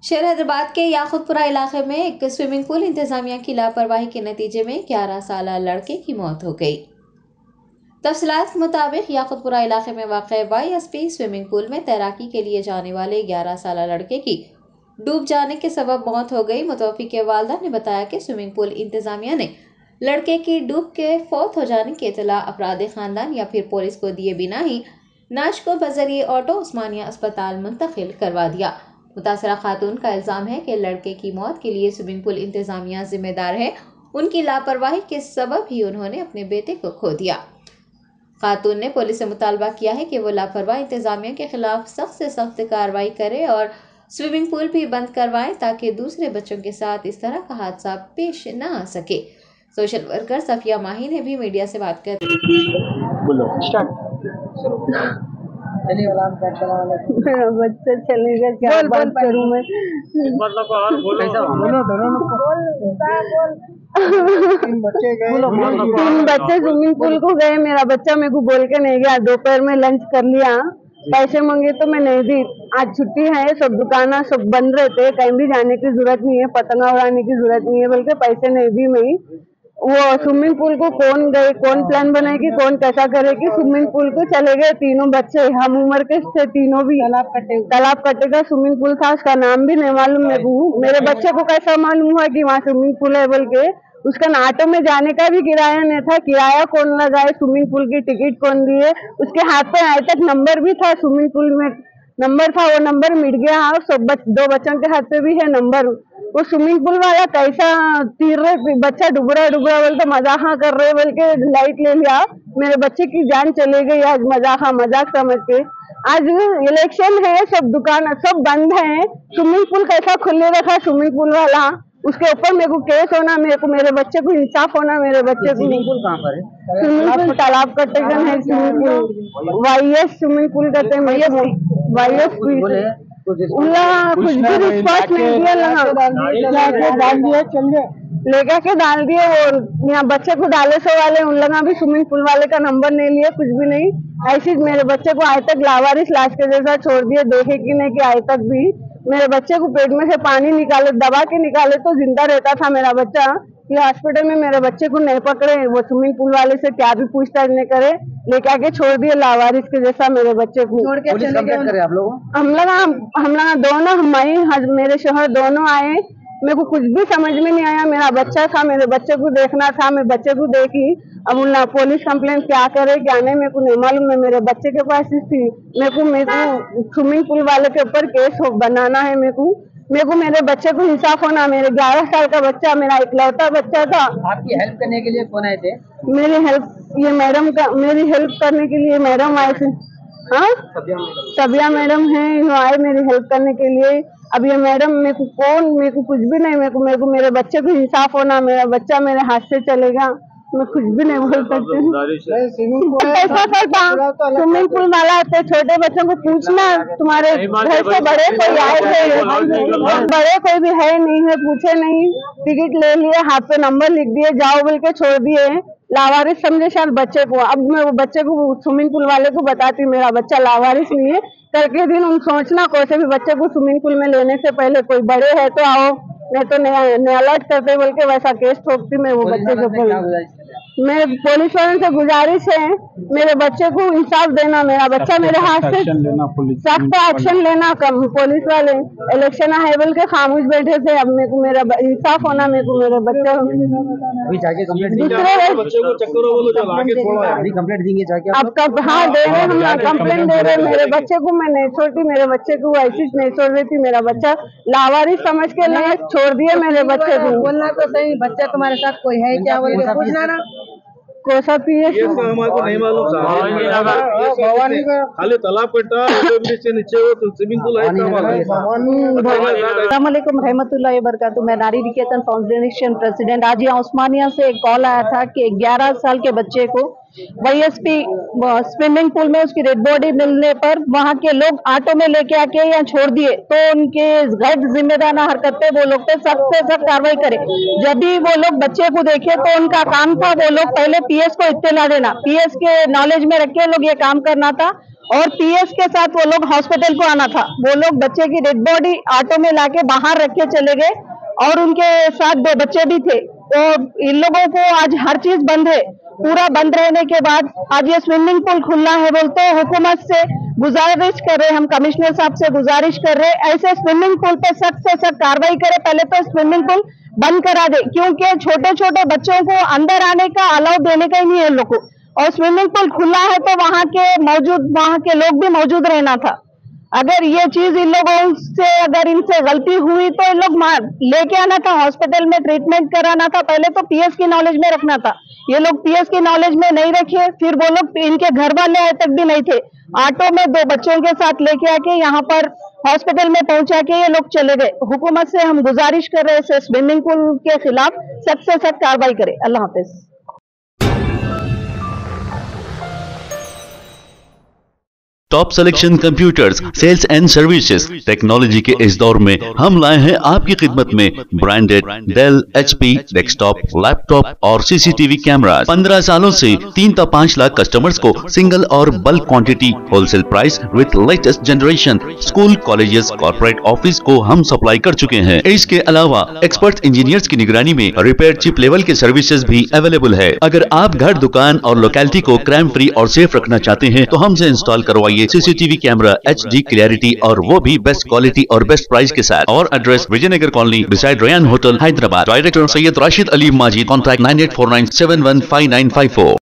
शहर हैदराबाद के याकुतपुरा इलाके में एक स्विमिंग पूल इंतजामिया की लापरवाही के नतीजे में 11 साल लड़के की मौत हो गई। तफसीलात के मुताबिक याकुतपुरा इलाके में वाक़ YSP स्विमिंग पूल में तैराकी के लिए जाने वाले 11 साल लड़के की डूब जाने के सबब मौत हो गई। मुतवफ़ी के वालिदा ने बताया कि स्विमिंग पूल इंतजामिया ने लड़के की डूब के फौत हो जाने की इत्तला अफराद ख़ानदान या फिर पुलिस को दिए बिना ही नाश को बजरिए ऑटो उस्मानिया अस्पताल मुंतकिल करवा दिया। मुतासरा खातून का इल्ज़ाम है कि लड़के की मौत के लिए स्विमिंग पूल इंतजामिया जिम्मेदार है। उनकी लापरवाही के सबब ही उन्होंने अपने बेटे को खो दिया। खातून ने पुलिस से मुतालबा किया है कि वो लापरवाह इंतजामिया के खिलाफ सख्त से सख्त कार्रवाई करे और स्विमिंग पूल भी बंद करवाएं ताकि दूसरे बच्चों के साथ इस तरह का हादसा पेश न आ सके। सोशल वर्कर सफिया माही ने भी मीडिया से बात कर मेरा बच्चा चलेगा, क्या बात करूं मैं। तीन बच्चे स्विमिंग पूल को गए, मेरा बच्चा मेरे को बोल के नहीं गया। दोपहर में लंच कर लिया, पैसे मांगे तो मैं नहीं दी। आज छुट्टी है, सब दुकाना सब बंद रहते, कहीं भी जाने की जरूरत नहीं है, पतंगा उड़ाने की जरूरत नहीं है, बल्कि पैसे नहीं दी मैं। वो स्विमिंग पूल को कौन गए, कौन प्लान बनाएगी, कौन कैसा करेगी। स्विमिंग पूल को चले गए तीनों बच्चे, हम उम्र के थे तीनों भी। तालाब कटेगा स्विमिंग पूल था, उसका नाम भी नहीं मालूम मेरे को। मेरे बच्चे को कैसा मालूम हुआ कि वहाँ स्विमिंग पूल है बोल के। उसका ऑटो में जाने का भी किराया नहीं था, किराया कौन लगाए, स्विमिंग पूल की टिकट कौन दिए। उसके हाथ पे आज तक नंबर भी था, स्विमिंग पूल में नंबर था, वो नंबर मिट गया। सब दो बच्चों के हाथ पे भी है नंबर। वो स्विमिंग पूल वाला कैसा तीर रहे, बच्चा डुबरा डुबरा बोल तो मजाक कर रहे बोल के लाइट ले लिया। मेरे बच्चे की जान चले गई आज मजाक समझ के। आज इलेक्शन है, सब दुकान सब बंद है, स्विमिंग पूल कैसा खुले रखा स्विमिंग पूल वाला। उसके ऊपर मेरे को केस होना, मेरे बच्चे को इंसाफ होना। मेरे बच्चे को स्विमिंग पूल कहाँ पर है? स्विमिंग पूल तालाब कटेगन है, swimming pool YS swimming pool कहते हैं। YS कुछ भी रिस्पॉन्स नहीं दिया, लेकर के डाल दिए। वो यहाँ बच्चे को डाले सो वाले उन लोग भी स्विमिंग पूल वाले का नंबर नहीं लिए, कुछ भी नहीं। ऐसी मेरे बच्चे को आज तक लावारिस लाश के जैसा छोड़ दिए, देखे कि नहीं कि आज तक भी। मेरे बच्चे को पेट में से पानी निकाले, दबा के निकाले तो जिंदा रहता था मेरा बच्चा। ये हॉस्पिटल में मेरे बच्चे को नहीं पकड़े, वो स्विमिंग पूल वाले से क्या भी पूछताछ नहीं करे, लेके आके छोड़ दिए लावारिस के जैसा मेरे बच्चे को। छोड़ के चले गए आप लोग? हम लोग दोनों, मेरे शोहर दोनों आए। मेरे को कुछ भी समझ में नहीं आया। मेरा बच्चा था, मेरे बच्चे को देखना था, मैं बच्चे को देखी। अब उन पुलिस कंप्लेंट क्या करे क्या नहीं मेरे को नहीं मालूम। मैं मेरे बच्चे के पास थी, मेरे को स्विमिंग पूल वाले के ऊपर केस बनाना है। मेरे को मेरे बच्चे को इंसाफ होना। मेरे 11 साल का बच्चा, मेरा इकलौता बच्चा था। आपकी हेल्प करने के लिए कौन आए थे? मेरी हेल्प करने के लिए मैडम आए थे। हाँ, सबिया मैडम है, आए मेरी हेल्प करने के लिए। अब ये मैडम मेरे को कुछ भी नहीं, मेरे को मेरे बच्चे को इंसाफ होना। मेरा बच्चा मेरे हाथ से चलेगा, मैं कुछ भी नहीं बोल सकती। ऐसा करता स्विमिंग पूल वाला आते, छोटे बच्चों को पूछना, तुम्हारे घर से बड़े कोई आए थे? बड़े कोई भी है नहीं है, पूछे नहीं, टिकट ले लिए, हाथ पे नंबर लिख दिए, जाओ बोल के छोड़ दिए। लावारिस समझे शायद बच्चे को। अब मैं वो बच्चे को स्विमिंग पूल वाले को बताती मेरा बच्चा लावारिस नहीं है। कल के दिन उन सोचना कैसे भी बच्चे को स्विमिंग पूल में लेने से पहले कोई बड़े है तो आओ, नहीं तो नहीं अलर्ट करते बोल के वैसा केस ठोकती मैं वो बच्चे के ऊपर। मैं पुलिस वालों से गुजारिश है मेरे बच्चे को इंसाफ देना। मेरा बच्चा मेरे हाथ से सख्त एक्शन लेना। कम पुलिस वाले इलेक्शन है बोल के खामोश बैठे थे। अब मेरे को मेरा इंसाफ होना, मेरे को मेरे बच्चे अब कब हाँ दे रहे, हम कंप्लेंट दे रहे। मेरे बच्चे को मैं नहीं छोड़ती, मेरे बच्चे को ऐसी नहीं छोड़ रही थी। मेरा बच्चा लावारिस समझ के लिए छोड़ दिए मेरे बच्चे को। बोलना तो सही, बच्चा तुम्हारे साथ कोई है क्या बोल के पूछना ना। कोसा पिए हमारे को नहीं मालूम। खाली तालाब कटा नीचे वो स्विमिंग पूल है। अस्सलामुअलैकुम रहमतुल्लाहि व बरकातुहू। मैं नारी निकेतन फाउंडेशन प्रेसिडेंट। आज यहाँ उस्मानिया से एक कॉल आया था कि 11 साल के बच्चे को YSP स्विमिंग पूल में उसकी डेड बॉडी मिलने पर वहाँ के लोग ऑटो में लेके आके यहाँ छोड़ दिए। तो उनके गैर जिम्मेदाराना हरकत पे वो लोग पे सख्त से सख्त कार्रवाई करे। जब भी वो लोग बच्चे को देखे तो उनका काम था वो लोग पहले PS को इत्तला देना, PS के नॉलेज में रख के लोग ये काम करना था। और पीएस के साथ वो लोग हॉस्पिटल को आना था। वो लोग बच्चे की डेड बॉडी ऑटो में लाके बाहर रख के चले गए और उनके साथ 2 बच्चे भी थे। तो इन लोगों को आज हर चीज बंद है। पूरा बंद रहने के बाद आज ये स्विमिंग पूल खुलना है बोलते हुकूमत से गुजारिश कर रहे, हम कमिश्नर साहब से गुजारिश कर रहे, ऐसे स्विमिंग पूल पे सख्त से सख्त कार्रवाई करे। पहले तो स्विमिंग पूल बंद करा दे, क्योंकि छोटे छोटे बच्चों को अंदर आने का अलाउ देने का ही नहीं है लोग को। और स्विमिंग पूल खुला है तो वहां के लोग भी मौजूद रहना था। अगर ये चीज इन लोगों से अगर इनसे गलती हुई तो इन लोग लेके आना था, हॉस्पिटल में ट्रीटमेंट कराना था। पहले तो पीएस की नॉलेज में रखना था। ये लोग पीएस की नॉलेज में नहीं रखे, फिर वो लोग इनके घर वाले आए तक भी नहीं थे। ऑटो में 2 बच्चों के साथ लेके आके यहाँ पर हॉस्पिटल में पहुंचा के ये लोग चले गए। हुकूमत से हम गुजारिश कर रहे हैं स्विमिंग पूल के खिलाफ सख्त से सख्त कार्रवाई करे। अल्लाह हाफिज। Top selection computers, sales and services. Technology के इस दौर में हम लाए हैं आपकी खिदमत में branded Dell, HP desktop, laptop और सीसीटीवी कैमरा। 15 सालों से 3 से 5 लाख कस्टमर्स को सिंगल और bulk quantity, wholesale price with latest generation. School, colleges, corporate office को हम सप्लाई कर चुके हैं। इसके अलावा एक्सपर्ट इंजीनियर्स की निगरानी में रिपेयर चिप लेवल के सर्विसेज भी अवेलेबल है। अगर आप घर, दुकान और लोकेलिटी को क्राइम फ्री और सेफ रखना चाहते हैं तो हमसे इंस्टॉल करवाइए सीसीटीवी कैमरा, HD क्लैरिटी और वो भी बेस्ट क्वालिटी और बेस्ट प्राइस के साथ। और address Vijaynagar colony beside Ryan hotel, Hyderabad. Director Syed Rashid Ali Majid. Contact 9849715954।